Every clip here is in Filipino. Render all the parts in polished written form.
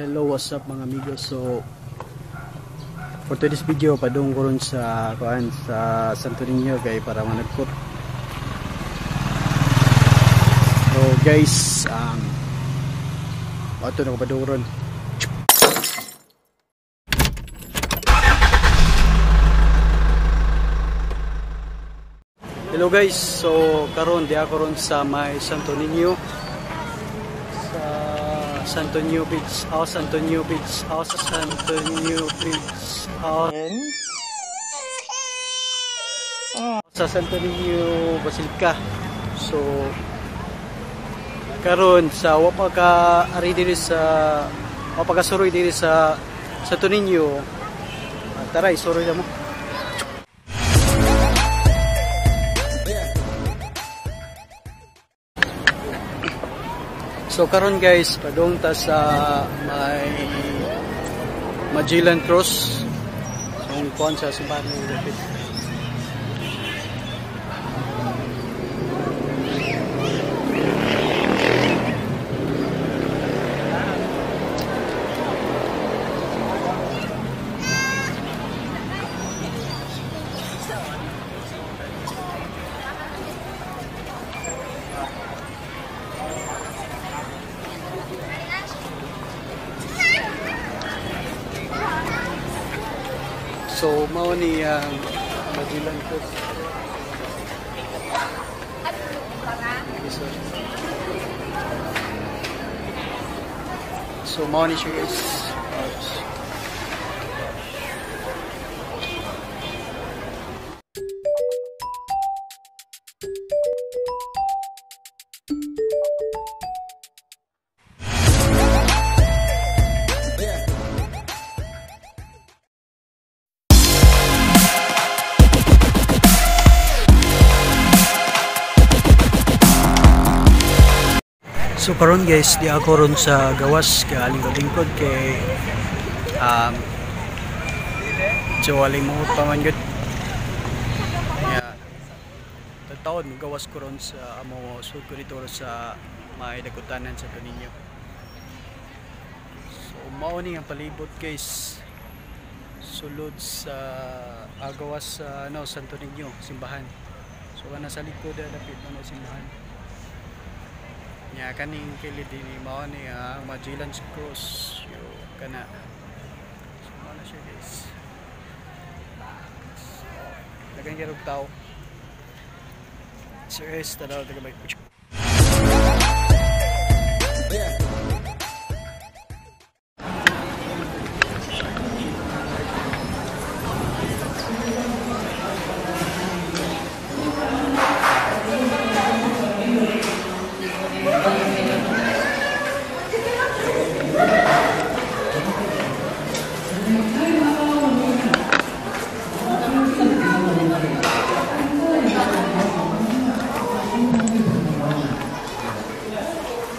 Hello, what's up mga amigos? So for today's video, padung ko ron sa Santo Niño kay para managkot. So guys, ato na ko padung ron. Hello guys, so karon di ako ron sa may Santo Niño. Santo Niño Beach House, Santo Niño Beach House, Santo Niño Beach House. Sa Santo Niño Basilica. So karon sa wapaka ari diri sa wapaka suroy diri sa Santo Niño. Taray suroy na mo. So karon guys, padung ta sa may Magellan cross. So kuan sa simbahan ng David. So mao ni Magellan cross. So mao ni siya guys. So karon guys, di ako ron sa gawas galing lingkod kay so aling mo paman gud. Yeah. Taon gawas ko ron sa amo sud ko dito sa may dagutanan sa Niño. So mao ni ang palibot guys. Sulod sa gawas sa Santo Niño simbahan. So nasa likod dapit na simbahan. Nya kaning kilid ni mao ni Magellan cross yo kana. So na siya guys. Dagang gyud tao. So guys, tanaw taga may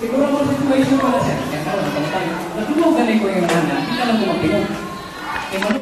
siguro mo situation pala sir, kaya tao na pantay. Natulog galing ko yung nana, hindi ka lang bumabinong.